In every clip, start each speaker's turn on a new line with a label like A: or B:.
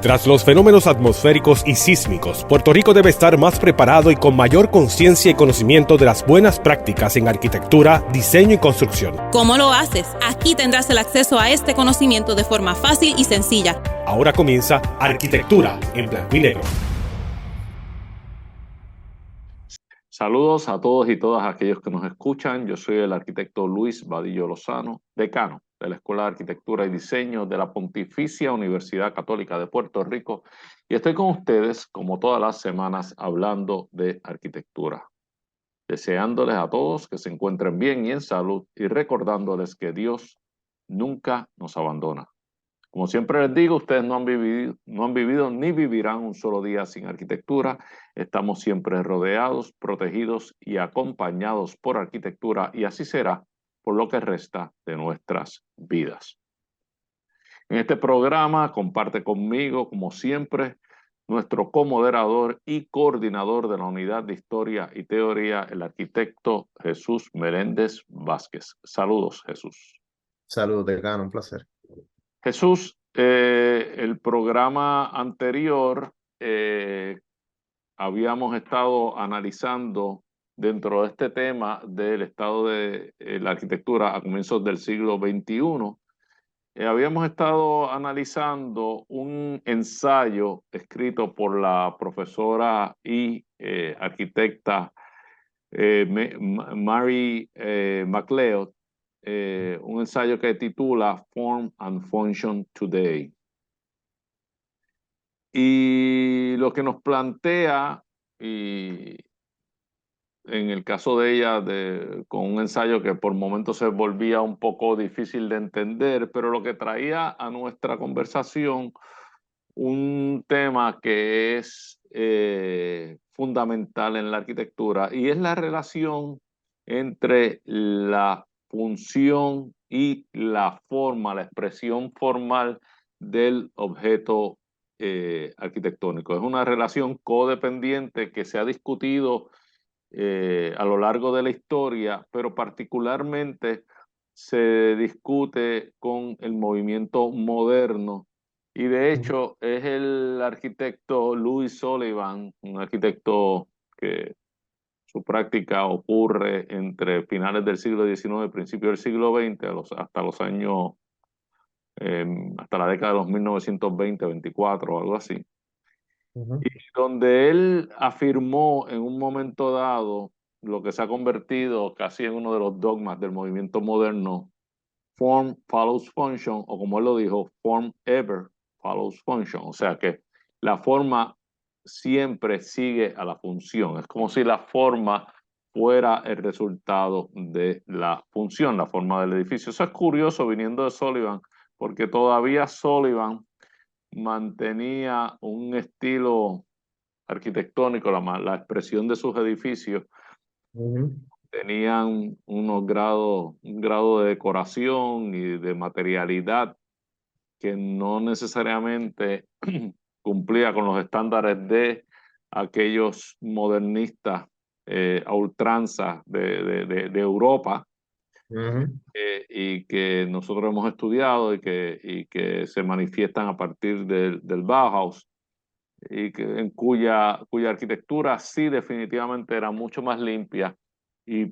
A: Tras los fenómenos atmosféricos y sísmicos, Puerto Rico debe estar más preparado y con mayor conciencia y conocimiento de las buenas prácticas en arquitectura, diseño y construcción.
B: ¿Cómo lo haces? Aquí tendrás el acceso a este conocimiento de forma fácil y sencilla.
A: Ahora comienza Arquitectura en Blanco y Negro.
C: Saludos a todos y todas aquellos que nos escuchan. Yo soy el arquitecto Luis Vadillo Lozano, decano de la Escuela de Arquitectura y Diseño de la Pontificia Universidad Católica de Puerto Rico, y estoy con ustedes como todas las semanas hablando de arquitectura, deseándoles a todos que se encuentren bien y en salud y recordándoles que Dios nunca nos abandona. Como siempre les digo, ustedes no han vivido ni vivirán un solo día sin arquitectura. Estamos siempre rodeados, protegidos y acompañados por arquitectura, y así será por lo que resta de nuestras vidas. En este programa comparte conmigo, como siempre, nuestro comoderador y coordinador de la Unidad de Historia y Teoría, el arquitecto Jesús Meléndez Vázquez. Saludos, Jesús.
D: Saludos, decano, un placer.
C: Jesús, el programa anterior habíamos estado analizando dentro de este tema del estado de la arquitectura a comienzos del siglo XXI. Habíamos estado analizando un ensayo escrito por la profesora y arquitecta Mary MacLeod, un ensayo que titula Form and Function Today. Y lo que nos plantea, y en el caso de ella, con un ensayo que por momentos se volvía un poco difícil de entender, pero lo que traía a nuestra conversación un tema que es fundamental en la arquitectura, y es la relación entre la función y la forma, la expresión formal del objeto arquitectónico. Es una relación codependiente que se ha discutido a lo largo de la historia, pero particularmente se discute con el movimiento moderno. Y de hecho es el arquitecto Louis Sullivan, un arquitecto que su práctica ocurre entre finales del siglo XIX y principios del siglo XX, hasta los años, hasta la década de los 1920, 24 o algo así. Y donde él afirmó en un momento dado lo que se ha convertido casi en uno de los dogmas del movimiento moderno: form follows function, o como él lo dijo, form ever follows function. O sea que la forma siempre sigue a la función. Es como si la forma fuera el resultado de la función, la forma del edificio. Eso es curioso viniendo de Sullivan, porque todavía Sullivan mantenía un estilo arquitectónico, la expresión de sus edificios tenían un grado de decoración y de materialidad que no necesariamente cumplía con los estándares de aquellos modernistas a ultranza de Europa, y que nosotros hemos estudiado y que se manifiestan a partir del Bauhaus, y en cuya arquitectura sí definitivamente era mucho más limpia y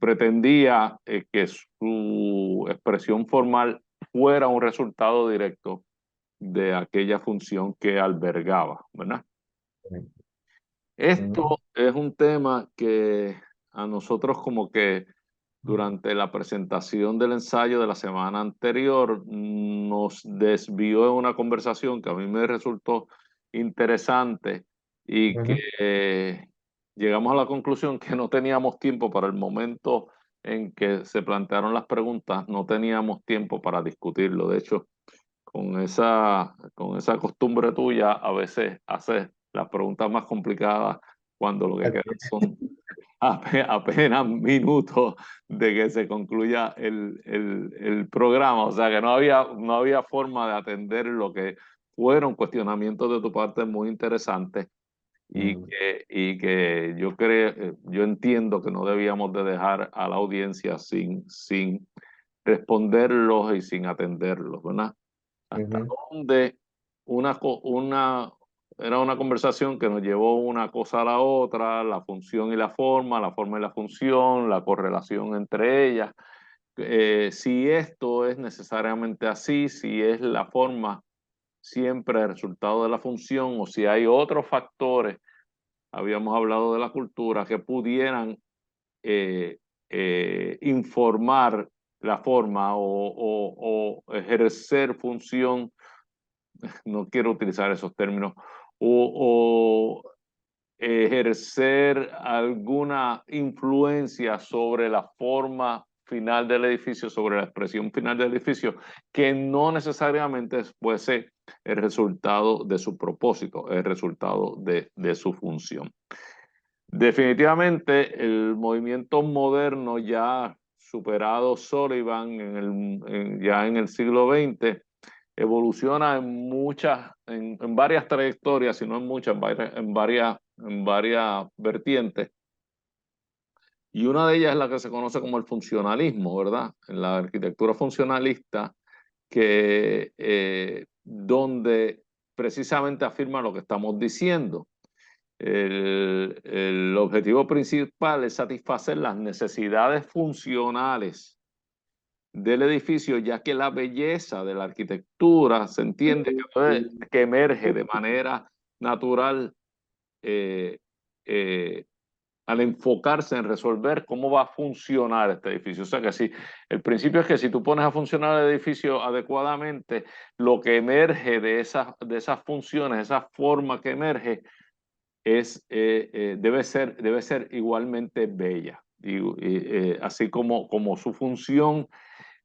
C: pretendía que su expresión formal fuera un resultado directo de aquella función que albergaba, ¿verdad? Esto es un tema que a nosotros, como que durante la presentación del ensayo de la semana anterior, nos desvió en una conversación que a mí me resultó interesante, y que llegamos a la conclusión que no teníamos tiempo para el momento en que se plantearon las preguntas, no teníamos tiempo para discutirlo. De hecho, con esa costumbre tuya, a veces haces las preguntas más complicadas cuando lo que quedan son apenas minutos de que se concluya el programa. O sea que no había forma de atender lo que fueron cuestionamientos de tu parte muy interesantes, y que yo entiendo que no debíamos de dejar a la audiencia sin responderlos y sin atenderlos, ¿verdad? ¿Hasta dónde era una conversación que nos llevó una cosa a la otra, la función y la forma y la función, la correlación entre ellas. Si esto es necesariamente así, si es la forma siempre el resultado de la función o si hay otros factores, habíamos hablado de la cultura, que pudieran eh, informar la forma o ejercer función, no quiero utilizar esos términos, o ejercer alguna influencia sobre la forma final del edificio, sobre la expresión final del edificio, que no necesariamente fuese el resultado de su propósito, el resultado de su función. Definitivamente el movimiento moderno, ya superado Sullivan ya en el siglo XX, evoluciona en varias trayectorias, si no en muchas, en varias vertientes. Y una de ellas es la que se conoce como el funcionalismo, ¿verdad? En la arquitectura funcionalista, donde precisamente afirma lo que estamos diciendo. El objetivo principal es satisfacer las necesidades funcionales del edificio, ya que la belleza de la arquitectura se entiende que emerge de manera natural eh, eh, al enfocarse en resolver cómo va a funcionar este edificio. O sea que si el principio es que si tú pones a funcionar el edificio adecuadamente, lo que emerge de esas funciones, esa forma que emerge, debe ser igualmente bella. Así como su función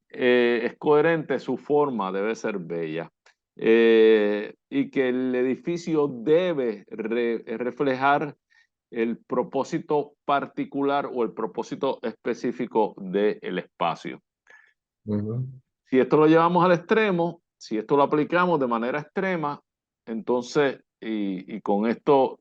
C: es coherente, su forma debe ser bella. Y que el edificio debe reflejar el propósito particular o el propósito específico del espacio. Si esto lo llevamos al extremo, si esto lo aplicamos de manera extrema, entonces, y con esto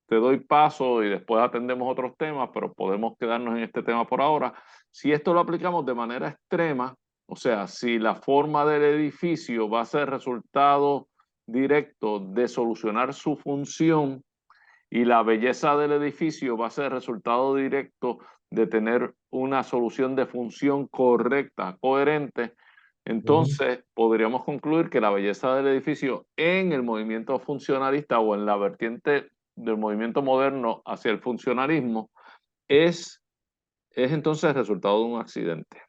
C: te doy paso y después atendemos otros temas, pero podemos quedarnos en este tema por ahora. Si esto lo aplicamos de manera extrema, o sea, si la forma del edificio va a ser resultado directo de solucionar su función y la belleza del edificio va a ser resultado directo de tener una solución de función correcta, coherente, entonces podríamos concluir que la belleza del edificio en el movimiento funcionalista o en la vertiente del movimiento moderno hacia el funcionalismo es entonces el resultado de un accidente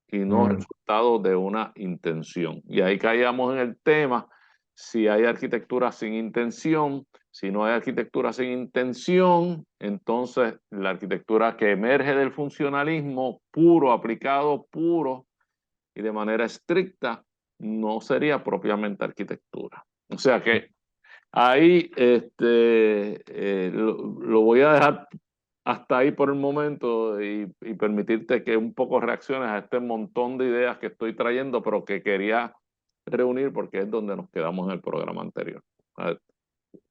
C: y no resultado de una intención. Y ahí caíamos en el tema, si hay arquitectura sin intención, si no hay arquitectura sin intención, entonces la arquitectura que emerge del funcionalismo puro, aplicado puro y de manera estricta, no sería propiamente arquitectura. O sea que ahí lo voy a dejar hasta ahí por el momento y permitirte que un poco reacciones a este montón de ideas que estoy trayendo, pero que quería reunir porque es donde nos quedamos en el programa anterior. A ver,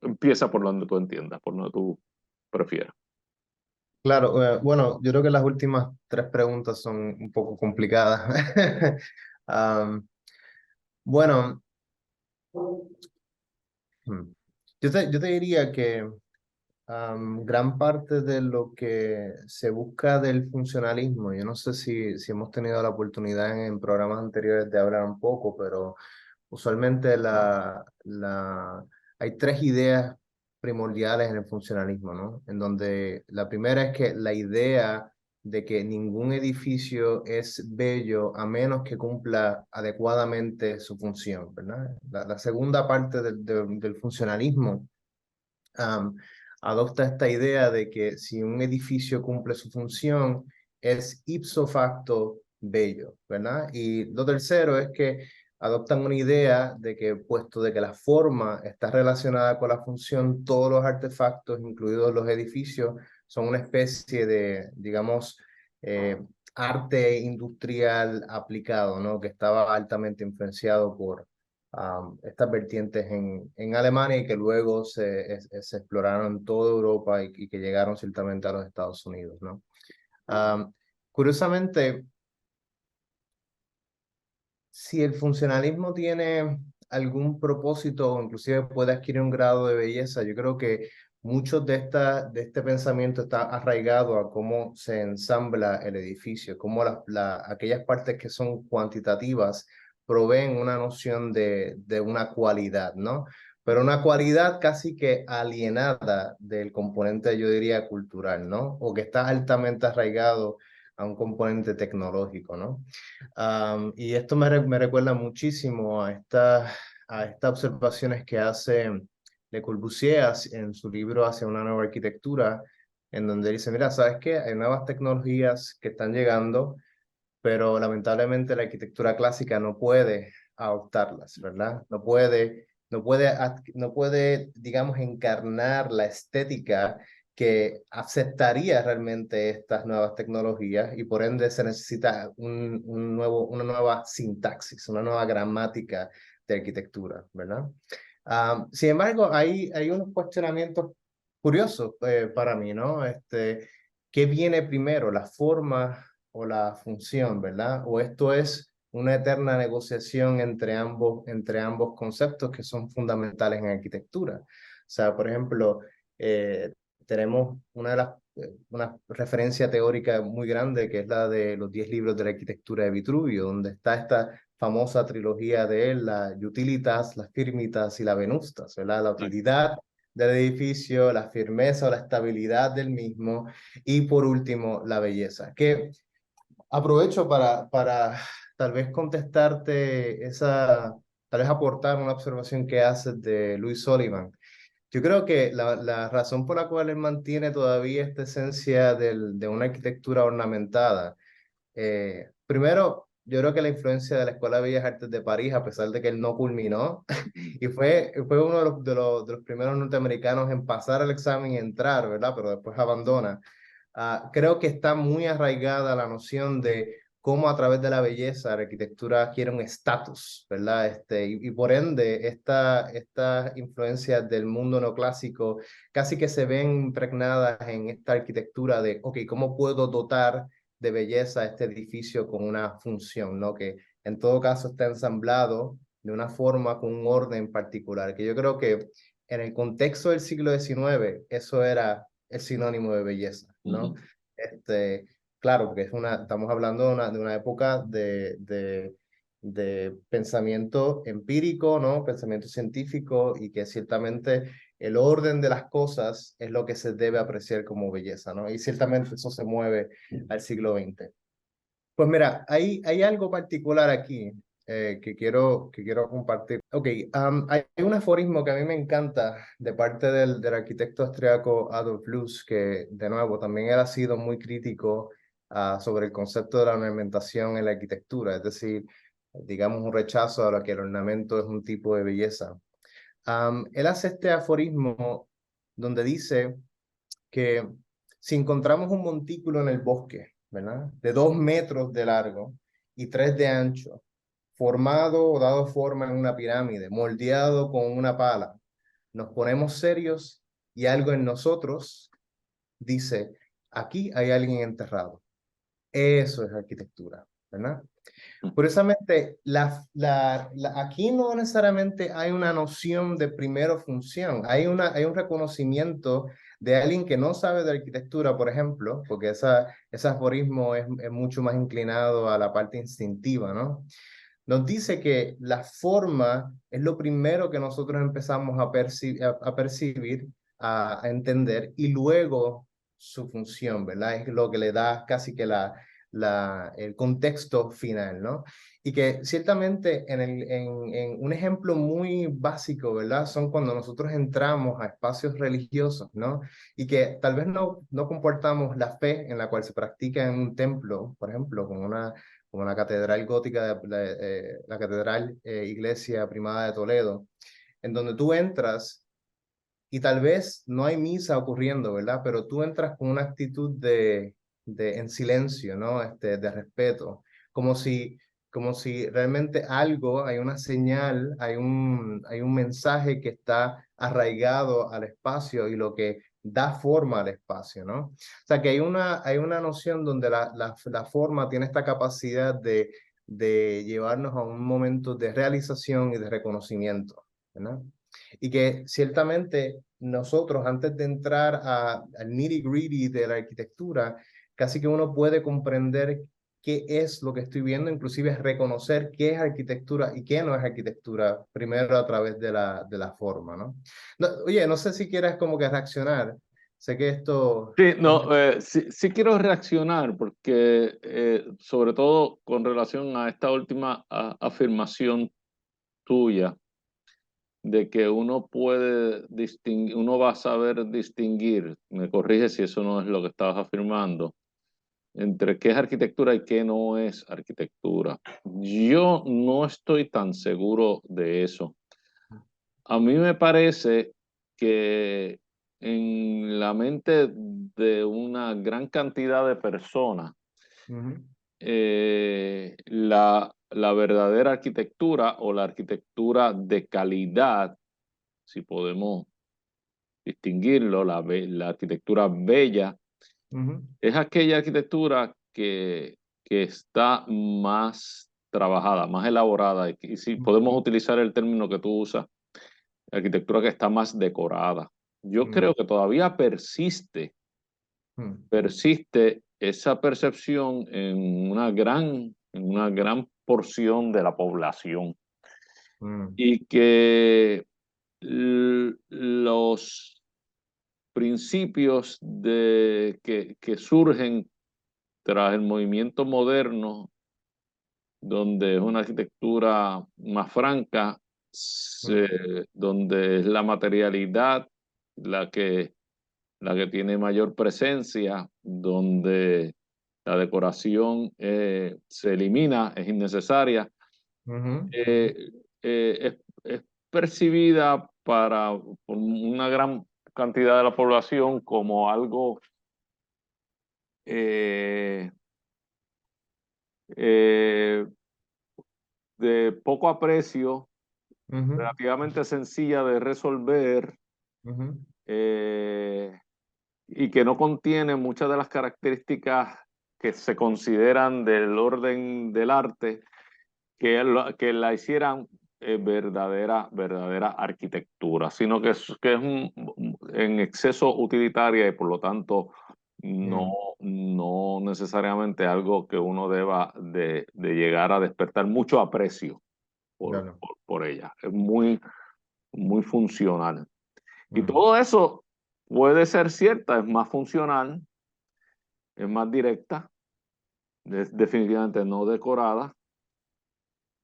C: empieza por donde tú entiendas, por donde tú prefieras.
D: Claro, bueno, yo creo que las últimas tres preguntas son un poco complicadas. Am, bueno, hmm, yo te diría que gran parte de lo que se busca del funcionalismo, yo no sé si hemos tenido la oportunidad en programas anteriores de hablar un poco, pero usualmente hay tres ideas primordiales en el funcionalismo, ¿no? En donde la primera es que la idea de que ningún edificio es bello a menos que cumpla adecuadamente su función, ¿verdad? La segunda parte del funcionalismo um, adopta esta idea de que si un edificio cumple su función, es ipso facto bello, ¿verdad? Y lo tercero es que adoptan una idea de que, puesto de que la forma está relacionada con la función, todos los artefactos, incluidos los edificios, son una especie de, digamos, arte industrial aplicado, ¿no? Que estaba altamente influenciado por estas vertientes en Alemania y que luego se exploraron en toda Europa y que llegaron ciertamente a los Estados Unidos, ¿no? Curiosamente, si el funcionalismo tiene algún propósito o inclusive puede adquirir un grado de belleza, yo creo que muchos de este pensamiento está arraigado a cómo se ensambla el edificio, cómo aquellas partes que son cuantitativas proveen una noción de una cualidad, ¿no? Pero una cualidad casi que alienada del componente, yo diría, cultural, ¿no? O que está altamente arraigado a un componente tecnológico, ¿no? Y esto me recuerda muchísimo a estas observaciones que hace Le Corbusier en su libro Hacia una nueva arquitectura, en donde dice, mira, ¿sabes qué? Hay nuevas tecnologías que están llegando, pero lamentablemente la arquitectura clásica no puede adoptarlas, ¿verdad? No puede, digamos, encarnar la estética que aceptaría realmente estas nuevas tecnologías y por ende se necesita una nueva sintaxis, una nueva gramática de arquitectura, ¿verdad? Sin embargo, hay unos cuestionamientos curiosos para mí, ¿no? ¿Qué viene primero, la forma o la función, ¿verdad? O esto es una eterna negociación entre ambos conceptos que son fundamentales en arquitectura. O sea, por ejemplo, tenemos una referencia teórica muy grande que es la de los 10 libros de la arquitectura de Vitruvio, donde está esta famosa trilogía de él, la Utilitas, la Firmitas y la Venustas, ¿verdad? La utilidad del edificio, la firmeza o la estabilidad del mismo y por último la belleza. Que aprovecho para tal vez contestarte tal vez aportar una observación que haces de Louis Sullivan. Yo creo que la razón por la cual él mantiene todavía esta esencia de una arquitectura ornamentada, primero, yo creo que la influencia de la Escuela de Bellas Artes de París, a pesar de que él no culminó, y fue uno de los primeros norteamericanos en pasar el examen y entrar, ¿verdad? Pero después abandona. Creo que está muy arraigada la noción de cómo a través de la belleza la arquitectura adquiere un estatus, ¿verdad? Y por ende, estas influencias del mundo neoclásico casi que se ven impregnadas en esta arquitectura de, ok, ¿cómo puedo dotar de belleza este edificio con una función, ¿no? Que en todo caso está ensamblado de una forma con un orden particular, que yo creo que en el contexto del siglo XIX eso era el sinónimo de belleza, ¿no? Claro, porque estamos hablando de una época de pensamiento empírico, ¿no? Pensamiento científico y que ciertamente el orden de las cosas es lo que se debe apreciar como belleza, ¿no? Y ciertamente eso se mueve al siglo XX. Pues mira, hay algo particular aquí que quiero compartir. Ok, hay un aforismo que a mí me encanta de parte del arquitecto austriaco Adolf Loos, que de nuevo también él ha sido muy crítico sobre el concepto de la ornamentación en la arquitectura, es decir, digamos un rechazo a lo que el ornamento es un tipo de belleza. Él hace este aforismo donde dice que si encontramos un montículo en el bosque, ¿verdad? De 2 metros de largo y 3 de ancho, formado o dado forma en una pirámide, moldeado con una pala, nos ponemos serios y algo en nosotros dice, aquí hay alguien enterrado. Eso es arquitectura, ¿verdad? Curiosamente, aquí no necesariamente hay una noción de primero función, hay un reconocimiento de alguien que no sabe de arquitectura, por ejemplo, porque ese aforismo es mucho más inclinado a la parte instintiva, ¿no? Nos dice que la forma es lo primero que nosotros empezamos a percibir, a entender, y luego su función, ¿verdad? Es lo que le da casi que el contexto final, ¿no? Y que ciertamente en un ejemplo muy básico, ¿verdad? Son cuando nosotros entramos a espacios religiosos, ¿no? Y que tal vez no comportamos la fe en la cual se practica en un templo, por ejemplo, como la catedral gótica, la catedral iglesia primada de Toledo, en donde tú entras y tal vez no hay misa ocurriendo, ¿verdad? Pero tú entras con una actitud en silencio, ¿no? De respeto, como si realmente hay una señal, hay un mensaje que está arraigado al espacio y lo que da forma al espacio, ¿no? O sea, que hay una noción donde la forma tiene esta capacidad de llevarnos a un momento de realización y de reconocimiento, ¿verdad? Y que ciertamente nosotros, antes de entrar al nitty-gritty de la arquitectura, casi que uno puede comprender qué es lo que estoy viendo, inclusive reconocer qué es arquitectura y qué no es arquitectura, primero a través de la forma, ¿no? Oye, no sé si quieres como que reaccionar. Sé que esto
C: Sí,
D: es...
C: no, sí quiero reaccionar porque sobre todo con relación a esta última afirmación tuya de que uno puede distinguir, uno va a saber distinguir, me corrige si eso no es lo que estabas afirmando, entre qué es arquitectura y qué no es arquitectura. Yo no estoy tan seguro de eso. A mí me parece que en la mente de una gran cantidad de personas,
D: Ujú,
C: la verdadera arquitectura o la arquitectura de calidad, si podemos distinguirlo, la arquitectura bella,
D: ujú,
C: es aquella arquitectura que está más trabajada, más elaborada, y si podemos utilizar el término que tú usas, arquitectura que está más decorada. Yo
D: ujú,
C: creo que todavía
D: ujú,
C: persiste esa percepción en una gran porción de la población
D: ujú,
C: y que los principios que surgen tras el movimiento moderno, donde es una arquitectura más franca,
D: ujú,
C: donde es la materialidad la que, la que tiene mayor presencia, donde la decoración se elimina, es innecesaria,
D: ujú,
C: eh, es percibida por una gran cantidad de la población como algo eh, eh, de poco aprecio,
D: ujú,
C: relativamente sencilla de resolver,
D: ujú,
C: eh, y que no contiene muchas de las características que se consideran del orden del arte, que la hicieran verdadera arquitectura, sino que es en exceso utilitaria y por lo tanto no,
D: ujú.
C: no necesariamente algo que uno deba de llegar a despertar mucho aprecio
D: Claro.
C: por ella. Es muy funcional. Y
D: Mm,
C: todo eso puede ser cierta, es más funcional, es más directa, es definitivamente no decorada,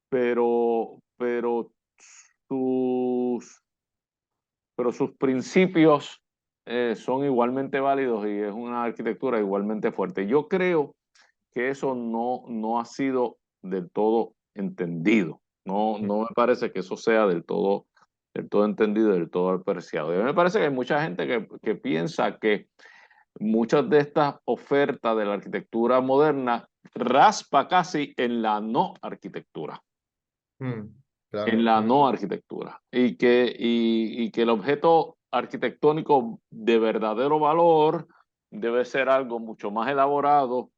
C: pero sus, pero sus principios son igualmente válidos y es una arquitectura igualmente fuerte. Yo creo que eso no ha sido del todo entendido. No me parece que eso sea del todo entendido, del todo apreciado. Y a mí me parece que hay mucha gente que piensa que muchas de estas ofertas de la arquitectura moderna raspa casi en la no arquitectura,
D: mm,
C: en
D: claro.
C: la
D: Mm,
C: no arquitectura, y que el objeto arquitectónico de verdadero valor debe ser algo mucho más elaborado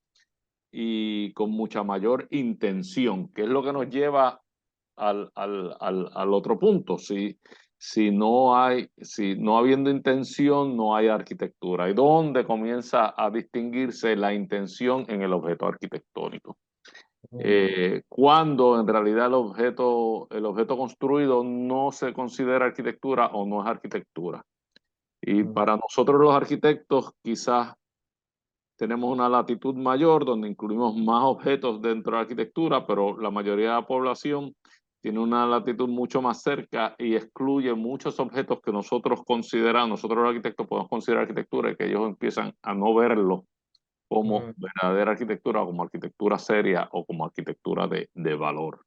C: y con mucha mayor intención, que es lo que nos lleva al otro punto. Si no habiendo intención, no hay arquitectura. ¿Y dónde comienza a distinguirse la intención en el objeto arquitectónico?
D: mm,
C: Cuando en realidad el objeto construido no se considera arquitectura o no es arquitectura. Y
D: mm,
C: para nosotros los arquitectos quizás tenemos una latitud mayor donde incluimos más objetos dentro de la arquitectura, pero la mayoría de la población tiene una latitud mucho más cerca y excluye muchos objetos que nosotros los arquitectos podemos considerar arquitectura, y que ellos empiezan a no verlo como
D: mm,
C: verdadera arquitectura, como arquitectura seria o como arquitectura de valor,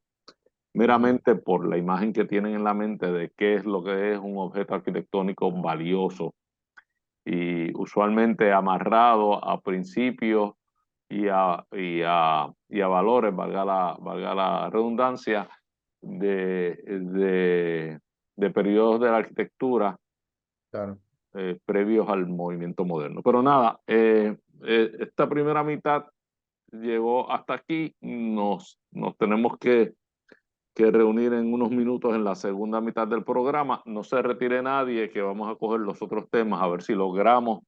D: mm,
C: meramente por la imagen que tienen en la mente de qué es lo que es un objeto arquitectónico valioso y usualmente amarrado a principios y a valores, valga la redundancia, de, de, de periodos de la arquitectura
D: claro.
C: previos al movimiento moderno. Pero nada, esta primera mitad llegó hasta aquí. Nos tenemos que reunir en unos minutos en la segunda mitad del programa. No se retire nadie, que vamos a coger los otros temas a ver si logramos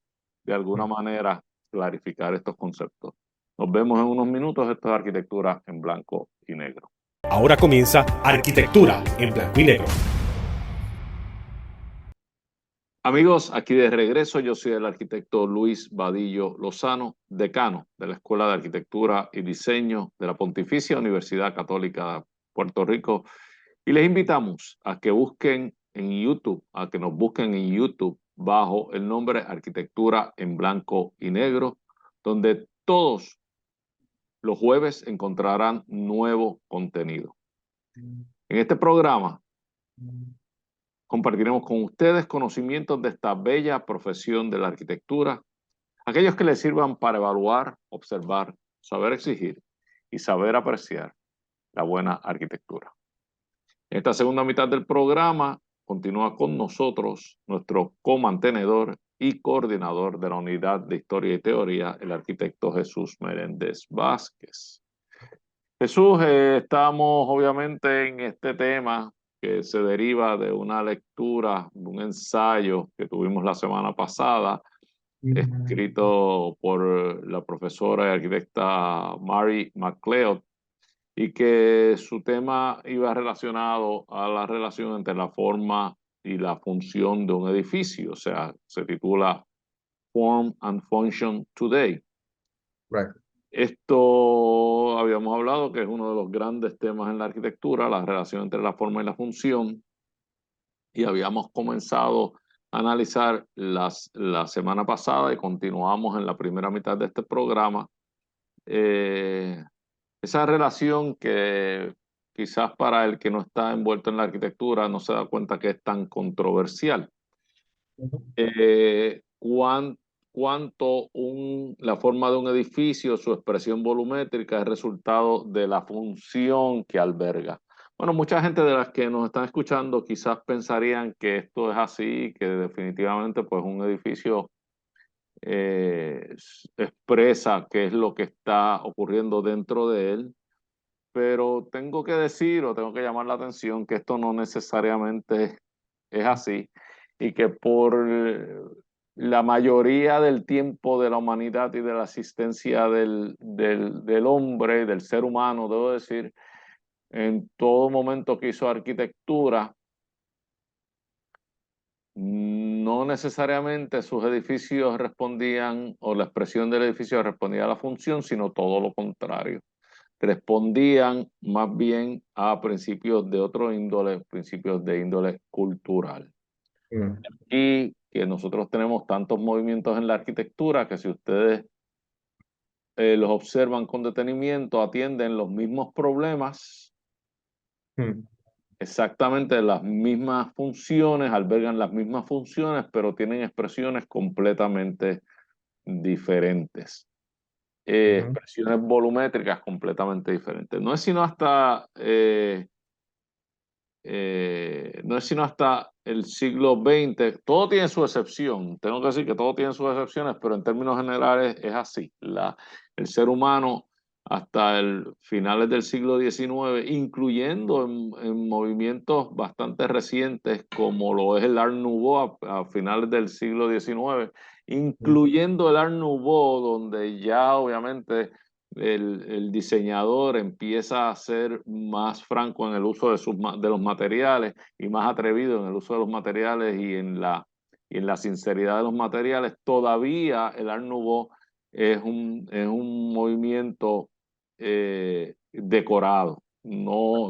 C: de alguna manera clarificar estos conceptos. Nos vemos en unos minutos. Esto es Arquitectura en Blanco y Negro.
A: Ahora comienza Arquitectura en Blanco y Negro.
C: Amigos, aquí de regreso, yo soy el arquitecto Luis Vadillo Lozano, decano de la Escuela de Arquitectura y Diseño de la Pontificia Universidad Católica de Puerto Rico, y les invitamos a que busquen en YouTube, a que nos busquen en YouTube bajo el nombre Arquitectura en Blanco y Negro, donde todos los jueves encontrarán nuevo contenido. En este programa compartiremos con ustedes conocimientos de esta bella profesión de la arquitectura, aquellos que les sirvan para evaluar, observar, saber exigir y saber apreciar la buena arquitectura. En esta segunda mitad del programa continúa con nosotros nuestro comantenedor y coordinador de la Unidad de Historia y Teoría, el arquitecto Jesús Meléndez Vázquez. Jesús, estamos obviamente en este tema que se deriva de una lectura, de un ensayo que tuvimos la semana pasada, escrito por la profesora y arquitecta Mary MacLeod, y que su tema iba relacionado a la relación entre la forma y la función de un edificio. O sea, se titula Form and Function Today.
D: Right.
C: Esto habíamos hablado que es uno de los grandes temas en la arquitectura, la relación entre la forma y la función, y habíamos comenzado a analizar la semana pasada y continuamos en la primera mitad de este programa esa relación que quizás para el que no está envuelto en la arquitectura no se da cuenta que es tan controversial. Cuánto la forma de un edificio, su expresión volumétrica es resultado de la función que alberga. Bueno, mucha gente de las que nos están escuchando quizás pensarían que esto es así, que definitivamente pues un edificio expresa qué es lo que está ocurriendo dentro de él, pero tengo que decir o tengo que llamar la atención que esto no necesariamente es así, y que por la mayoría del tiempo de la humanidad y de la existencia del hombre, del ser humano, debo decir, en todo momento que hizo arquitectura, no necesariamente sus edificios respondían, o la expresión del edificio respondía a la función, sino todo lo contrario. Respondían más bien a principios de otro índole, principios de índole cultural. Y que nosotros tenemos tantos movimientos en la arquitectura que si ustedes los observan con detenimiento, atienden los mismos problemas, exactamente las mismas funciones, albergan las mismas funciones, pero tienen expresiones completamente diferentes. Expresiones volumétricas completamente diferentes. No es sino hasta el siglo XX, todo tiene su excepción, tengo que decir que todo tiene sus excepciones, pero en términos generales es así. El ser humano hasta el finales del siglo XIX, incluyendo en movimientos bastante recientes como lo es el Art Nouveau a finales del siglo XIX, incluyendo el Art Nouveau, donde ya obviamente el diseñador empieza a ser más franco en el uso de los materiales y más atrevido en el uso de los materiales y en la sinceridad de los materiales. Todavía el Art Nouveau es un movimiento decorado. No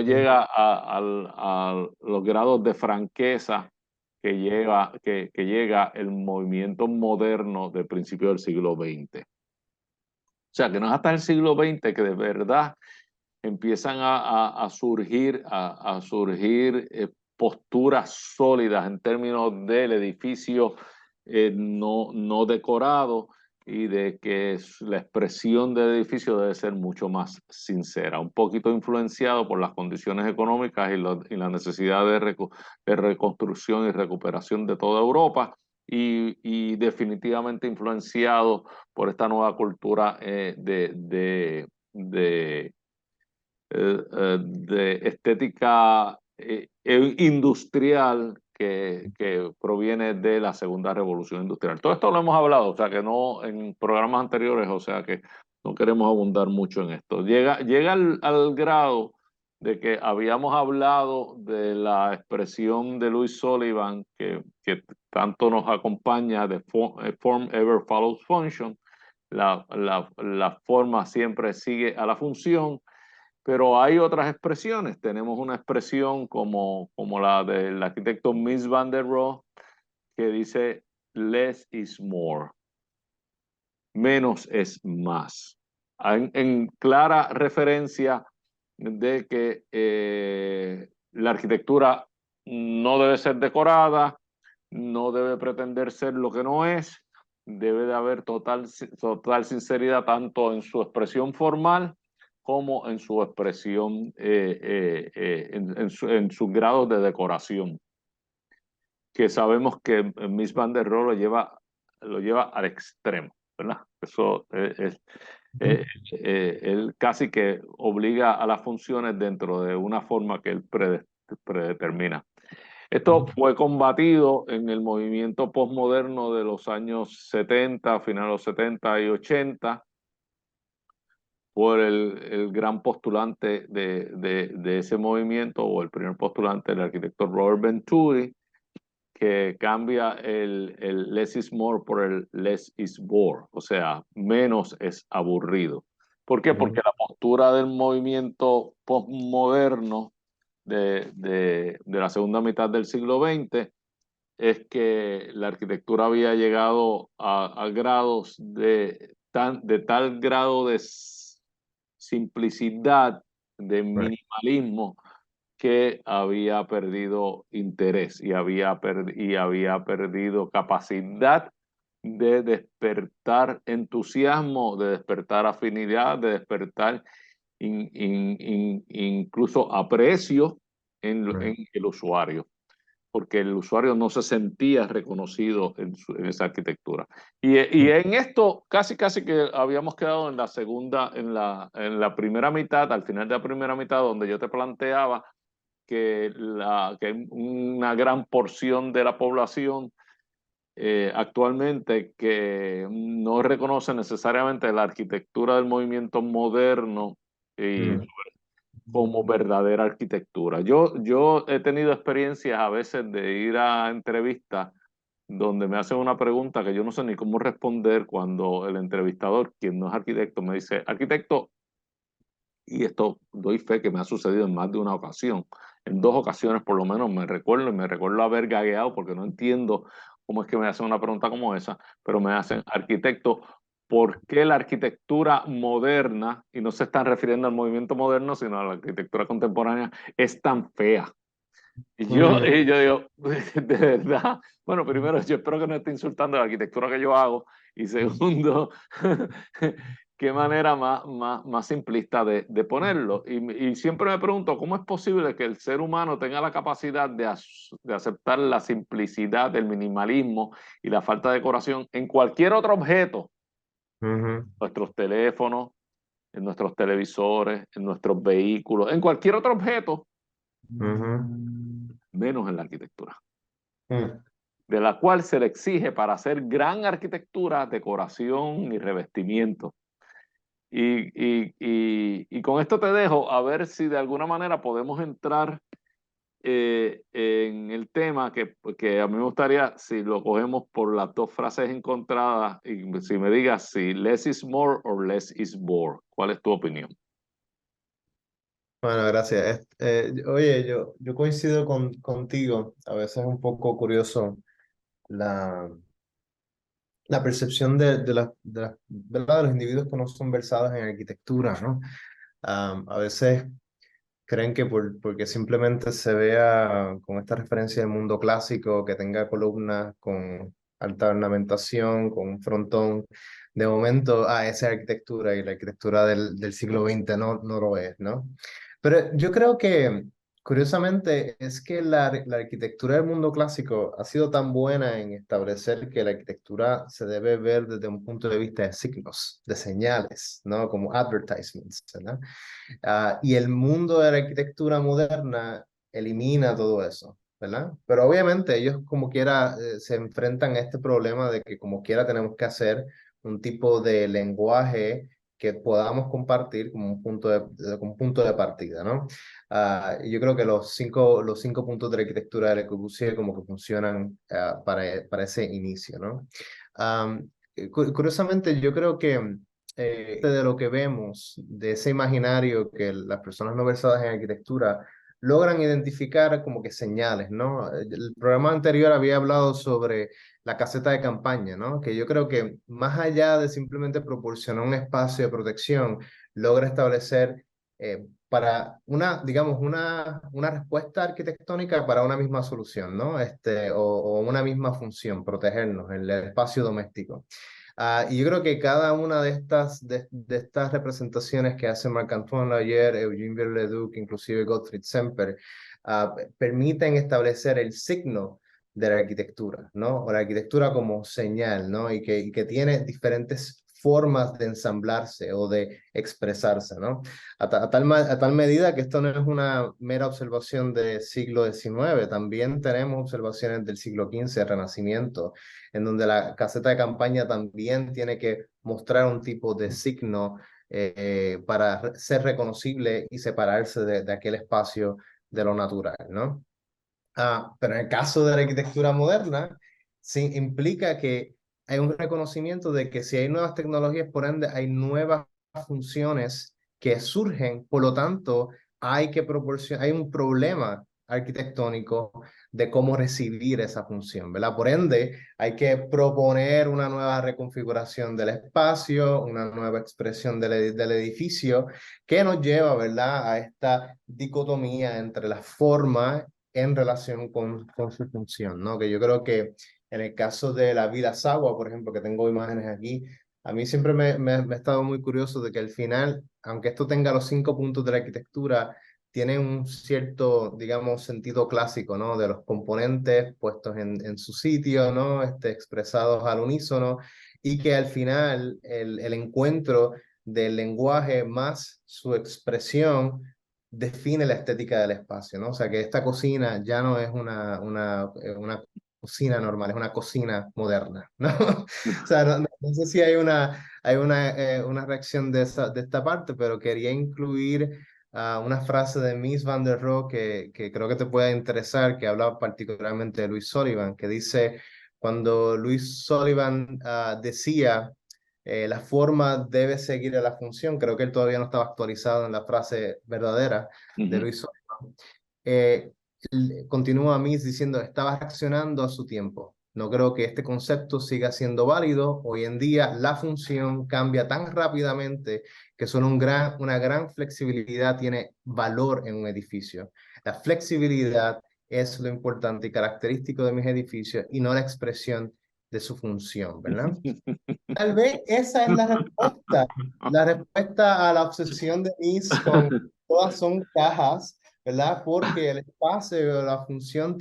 C: llega a los grados de franqueza que llega el movimiento moderno del principio del siglo XX. O sea, que no es hasta el siglo XX que de verdad empiezan a surgir posturas sólidas en términos del edificio no decorado, y de que la expresión del edificio debe ser mucho más sincera, un poquito influenciado por las condiciones económicas y la necesidad de reconstrucción y recuperación de toda Europa, y definitivamente influenciado por esta nueva cultura de estética industrial que proviene de la segunda revolución industrial. Todo esto lo hemos hablado, o sea que no en programas anteriores, o sea que no queremos abundar mucho en esto. Llega al grado de que habíamos hablado de la expresión de Louis Sullivan, que tanto nos acompaña, de form ever follows function, la forma siempre sigue a la función. Pero hay otras expresiones. Tenemos una expresión como la del arquitecto Mies van der Rohe, que dice less is more, menos es más. En clara referencia de que la arquitectura no debe ser decorada, no debe pretender ser lo que no es, debe de haber total sinceridad tanto en su expresión formal como en su expresión, en sus grados de decoración, que sabemos que Mies van der Rohe lo lleva al extremo, ¿verdad? Eso él casi que obliga a las funciones dentro de una forma que él predetermina. Esto fue combatido en el movimiento postmoderno de los años 70, finales de los 70 y 80, por el gran postulante de ese movimiento, o el primer postulante, el arquitecto Robert Venturi, que cambia el less is more por el less is bore, o sea, menos es aburrido. ¿Por qué? Porque la postura del movimiento postmoderno de la segunda mitad del siglo XX es que la arquitectura había llegado a grados de tal grado de simplicidad, de minimalismo, que había perdido interés y había perdido capacidad de despertar entusiasmo, de despertar afinidad, de despertar incluso aprecio en el usuario, porque el usuario no se sentía reconocido en esa arquitectura. Y en esto casi que habíamos quedado en la segunda, en la primera mitad, al final de la primera mitad, donde yo te planteaba que una gran porción de la población actualmente que no reconoce necesariamente la arquitectura del movimiento moderno como verdadera arquitectura. Yo he tenido experiencias a veces de ir a entrevistas donde me hacen una pregunta que yo no sé ni cómo responder, cuando el entrevistador, quien no es arquitecto, me dice: arquitecto, y esto doy fe que me ha sucedido en más de una ocasión, en 2 ocasiones por lo menos me recuerdo haber gagueado porque no entiendo cómo es que me hacen una pregunta como esa, pero me hacen: arquitecto, ¿por qué la arquitectura moderna, y no se están refiriendo al movimiento moderno, sino a la arquitectura contemporánea, es tan fea? Y yo digo, ¿de verdad? Bueno, primero, yo espero que no esté insultando la arquitectura que yo hago. Y segundo, qué manera más simplista de ponerlo. Y siempre me pregunto, ¿cómo es posible que el ser humano tenga la capacidad de aceptar la simplicidad, el minimalismo y la falta de decoración en cualquier otro objeto? Nuestros teléfonos, en nuestros televisores, en nuestros vehículos, en cualquier otro objeto, menos en la arquitectura, de la cual se le exige, para hacer gran arquitectura, decoración y revestimiento. Y con esto te dejo a ver si de alguna manera podemos entrar en el tema que a mí me gustaría, si lo cogemos por las dos frases encontradas, y si me digas si less is more o less is bore. ¿Cuál es tu opinión?
D: Bueno, gracias. Oye, yo coincido contigo. A veces es un poco curioso la, la percepción ¿verdad? De los individuos que no son versados en arquitectura, ¿no? A veces creen que porque simplemente se vea con esta referencia del mundo clásico, que tenga columnas con alta ornamentación, con un frontón, de momento, esa es arquitectura, y la arquitectura del siglo XX no lo es, ¿no? Pero yo creo que Curiosamente, es que la arquitectura del mundo clásico ha sido tan buena en establecer que la arquitectura se debe ver desde un punto de vista de signos, de señales, ¿no? Como advertisements, ¿verdad? Y el mundo de la arquitectura moderna elimina todo eso, ¿verdad? Pero obviamente ellos como quiera se enfrentan a este problema de que como quiera tenemos que hacer un tipo de lenguaje que podamos compartir como como un punto de partida, ¿no? Yo creo que los cinco puntos de la arquitectura de Le Corbusier como que funcionan para ese inicio, ¿no? Curiosamente, yo creo que de lo que vemos, de ese imaginario que las personas no versadas en arquitectura logran identificar como que señales, ¿no? El programa anterior había hablado sobre la caseta de campaña, ¿no? Que yo creo que más allá de simplemente proporcionar un espacio de protección, logra establecer para digamos, una respuesta arquitectónica para una misma solución, ¿no? O una misma función, protegernos, el espacio doméstico. Y yo creo que cada una de estas representaciones que hace Marc-Antoine Layet, Eugene Viollet-le-Duc, inclusive Gottfried Semper, permiten establecer el signo de la arquitectura, ¿no? O la arquitectura como señal, ¿no? Y que tiene diferentes formas de ensamblarse o de expresarse, ¿no? A tal medida que esto no es una mera observación del siglo XIX, también tenemos observaciones del siglo XV, el Renacimiento, en donde la caseta de campaña también tiene que mostrar un tipo de signo para ser reconocible y separarse de aquel espacio de lo natural, ¿no? Pero en el caso de la arquitectura moderna, sí implica que hay un reconocimiento de que si hay nuevas tecnologías, por ende, hay nuevas funciones que surgen, por lo tanto, hay un problema arquitectónico de cómo recibir esa función, ¿verdad? Por ende, hay que proponer una nueva reconfiguración del espacio, una nueva expresión del edificio, que nos lleva, ¿verdad?, a esta dicotomía entre la forma en relación con su función, ¿no? Que yo creo que en el caso de la Villa Savoia, por ejemplo, que tengo imágenes aquí, a mí siempre me ha estado muy curioso de que al final, aunque esto tenga los cinco puntos de la arquitectura, tiene un cierto, digamos, sentido clásico, ¿no? De los componentes puestos en su sitio, ¿no? Expresados al unísono, y que al final el encuentro del lenguaje más su expresión define la estética del espacio, ¿no? O sea, que esta cocina ya no es una cocina normal, es una cocina moderna, ¿no? O sea, no sé si hay una reacción de esta parte, pero quería incluir una frase de Mies van der Rohe que creo que te puede interesar, que habla particularmente de Louis Sullivan, que dice, cuando Louis Sullivan decía la forma debe seguir a la función. Creo que él todavía no estaba actualizado en la frase verdadera de Luis Sullivan. Continúa Mises diciendo, estaba reaccionando a su tiempo. No creo que este concepto siga siendo válido. Hoy en día la función cambia tan rápidamente que solo una gran flexibilidad tiene valor en un edificio. La flexibilidad es lo importante y característico de mis edificios y no la expresión de su función, ¿verdad? Tal vez esa es la respuesta a la obsesión de Mies con todas son cajas, ¿verdad? Porque el espacio, la función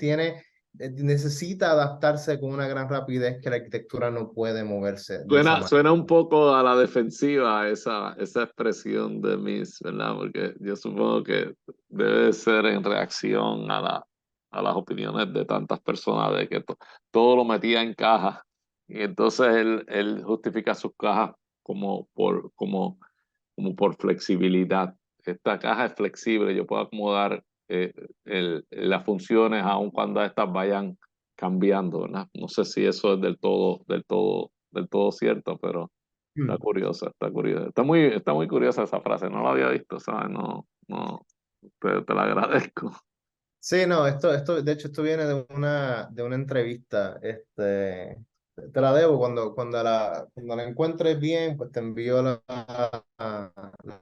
D: necesita adaptarse con una gran rapidez que la arquitectura no puede moverse de esa manera.
C: Suena un poco a la defensiva esa expresión de Miss, ¿verdad? Porque yo supongo que debe ser en reacción a las opiniones de tantas personas de que todo lo metía en cajas y entonces él justifica sus cajas como por flexibilidad. Esta caja es flexible, yo puedo acomodar las funciones aun cuando estas vayan cambiando, ¿verdad? No sé si eso es del todo cierto, pero está curiosa, está curiosa. Está muy curiosa esa frase, no la había visto, ¿sabes? No, te la agradezco.
D: Sí, no, de hecho, esto viene de una entrevista. Te la debo cuando la encuentres bien, pues te envío la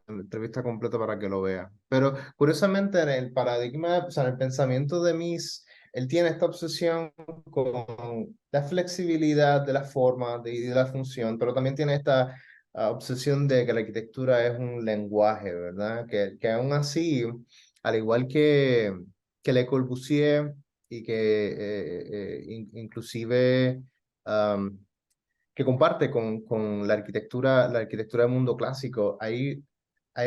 D: entrevista completa para que lo veas. Pero curiosamente, en el paradigma, o sea, en el pensamiento de Mises, él tiene esta obsesión con la flexibilidad de la forma y de la función, pero también tiene esta obsesión de que la arquitectura es un lenguaje, ¿verdad? Que aún así, al igual que que Le Corbusier y que inclusive que comparte con la arquitectura del mundo clásico. Hay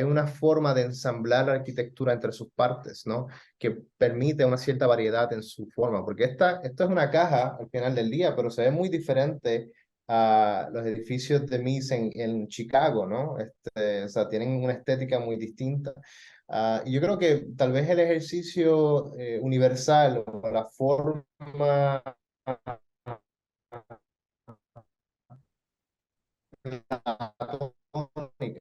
D: una forma de ensamblar la arquitectura entre sus partes, ¿no? Que permite una cierta variedad en su forma, porque esto es una caja al final del día, pero se ve muy diferente a los edificios de Mies en Chicago, ¿no? O sea, tienen una estética muy distinta. Y yo creo que tal vez el ejercicio universal o la forma anatómica,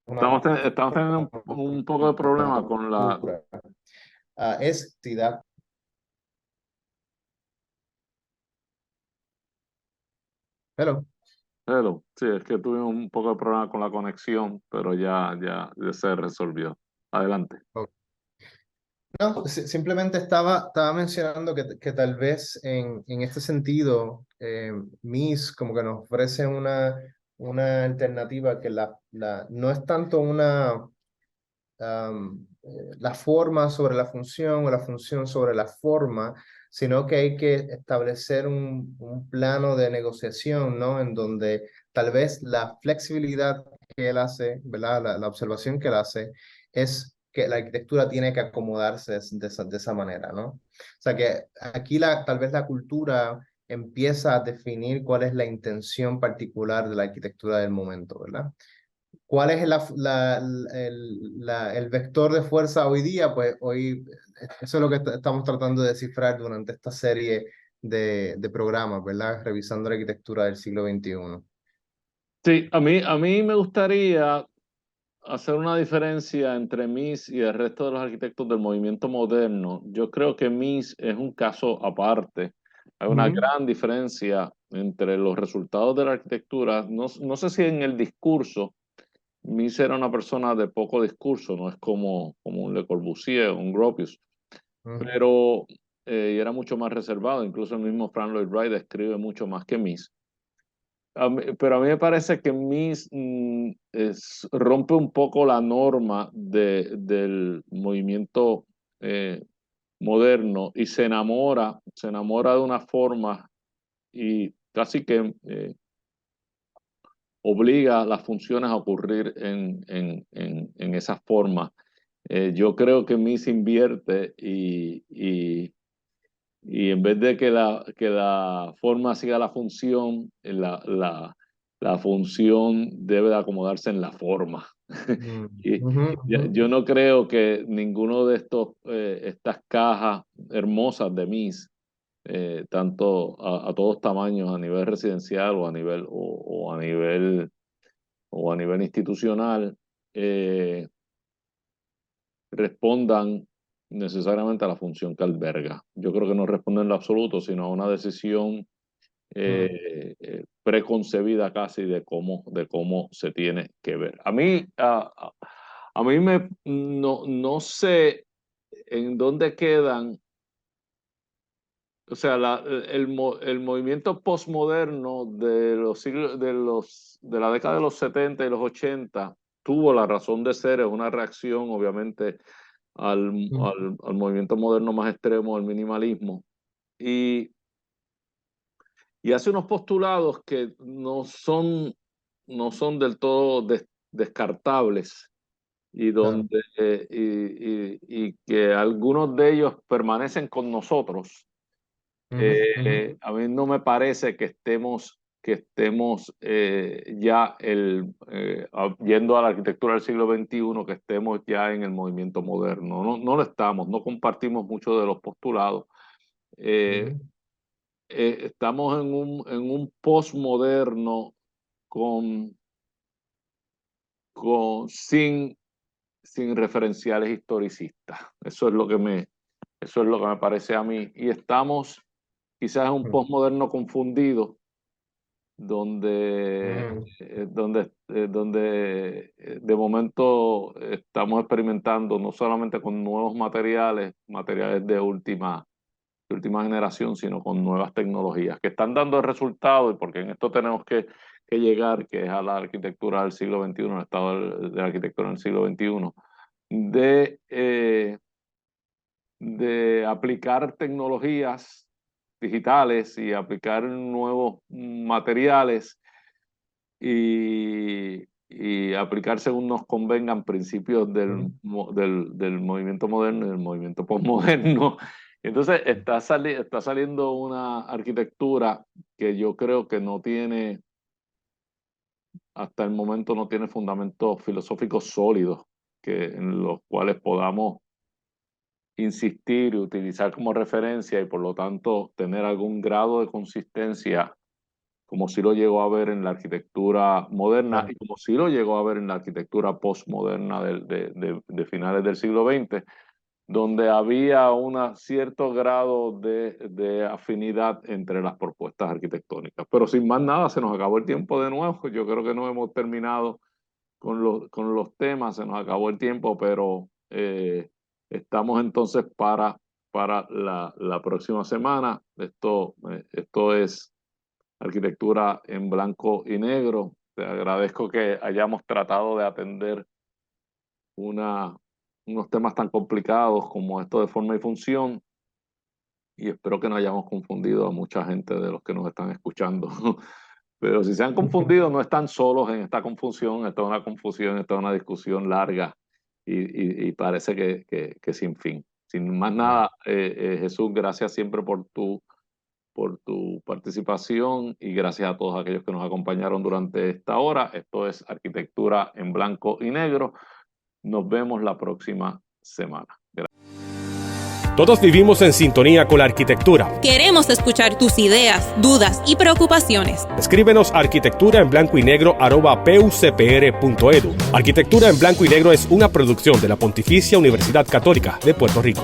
D: una
C: Estamos teniendo un poco de problema con la...
D: cultura, es ciudad. Hello.
C: Hello. Sí, es que tuvimos un poco de problema con la conexión, pero ya se resolvió. Adelante.
D: No, simplemente estaba mencionando que tal vez en este sentido, MIS como que nos ofrece una alternativa que no es tanto la forma sobre la función o la función sobre la forma, sino que hay que establecer un plano de negociación, ¿no? En donde tal vez la flexibilidad que él hace, ¿verdad? La observación que él hace es que la arquitectura tiene que acomodarse de esa manera, ¿no? O sea que aquí tal vez la cultura empieza a definir cuál es la intención particular de la arquitectura del momento, ¿verdad? ¿Cuál es el vector de fuerza hoy día? Pues hoy eso es lo que estamos tratando de descifrar durante esta serie de programas, ¿verdad? Revisando la arquitectura del siglo XXI.
C: Sí, a mí me gustaría hacer una diferencia entre Mies y el resto de los arquitectos del movimiento moderno. Yo creo que Mies es un caso aparte. Hay una
D: Ujú,
C: gran diferencia entre los resultados de la arquitectura. No sé si en el discurso, Mies era una persona de poco discurso, no es como un Le Corbusier o un Gropius,
D: ujú,
C: pero y era mucho más reservado. Incluso el mismo Frank Lloyd Wright escribe mucho más que Mies. Pero a mí me parece que Mies rompe un poco la norma del movimiento moderno y se enamora de una forma y casi que obliga las funciones a ocurrir en esa forma. Yo creo que Mies invierte y en vez de que la forma siga la función, la función debe de acomodarse en la forma.
D: ujú,
C: Y
D: ujú, ujú,
C: yo no creo que ninguno de estas cajas hermosas de Mies, tanto a todos tamaños, a nivel residencial o a nivel institucional, eh, respondan necesariamente a la función que alberga. Yo creo que no responden en lo absoluto, sino a una decisión
D: ujú,
C: preconcebida casi de cómo se tiene que ver. A mí no sé en dónde quedan, o sea, el movimiento postmoderno de los siglos, de la década de los 70 y los 80 tuvo la razón de ser, es una reacción obviamente al,
D: ujú,
C: al movimiento moderno más extremo, el minimalismo, y, y hace unos postulados que no son del todo descartables y,
D: claro.
C: donde, y que algunos de ellos permanecen con nosotros.
D: Ujú, ujú,
C: A mí no me parece que estemos ya yendo a la arquitectura del siglo XXI, que estemos ya en el movimiento moderno. No lo estamos, no compartimos muchos de los postulados. Eh,
D: ujú,
C: Estamos en un postmoderno con, sin referenciales historicistas. Eso es lo que me parece a mí. Y estamos quizás en un
D: ujú,
C: postmoderno confundido
D: ujú,
C: donde de momento estamos experimentando no solamente con nuevos materiales de última generación, sino con nuevas tecnologías que están dando el resultado, y porque en esto tenemos que llegar, que es a la arquitectura del siglo XXI, el estado de la arquitectura en el siglo XXI, de aplicar tecnologías digitales y aplicar nuevos materiales y aplicar según nos convengan principios del movimiento moderno y del movimiento posmoderno. Entonces está saliendo una arquitectura que yo creo que no tiene, hasta el momento no tiene fundamentos filosóficos sólidos en los cuales podamos insistir y utilizar como referencia y por lo tanto tener algún grado de consistencia, como sí lo llegó a ver en la arquitectura moderna y como sí lo llegó a ver en la arquitectura postmoderna de finales del siglo XX, donde había un cierto grado de afinidad entre las propuestas arquitectónicas. Pero sin más nada, se nos acabó el tiempo de nuevo. Yo creo que no hemos terminado con los temas, se nos acabó el tiempo, pero estamos entonces para la próxima semana. Esto es Arquitectura en Blanco y Negro. Te agradezco que hayamos tratado de atender unos temas tan complicados como esto de forma y función, y espero que no hayamos confundido a mucha gente de los que nos están escuchando. Pero si se han confundido, no están solos en esta confusión. Esta es una confusión, esta es una discusión larga y parece que sin fin. Sin más nada, Jesús, gracias siempre por tu participación y gracias a todos aquellos que nos acompañaron durante esta hora. Esto es Arquitectura en Blanco y Negro. Nos vemos la próxima semana. Gracias.
A: Todos vivimos en sintonía con la arquitectura.
B: Queremos escuchar tus ideas, dudas y preocupaciones.
A: Escríbenos a arquitecturaenblancoynegro@pucpr.edu. Arquitectura en Blanco y Negro es una producción de la Pontificia Universidad Católica de Puerto Rico.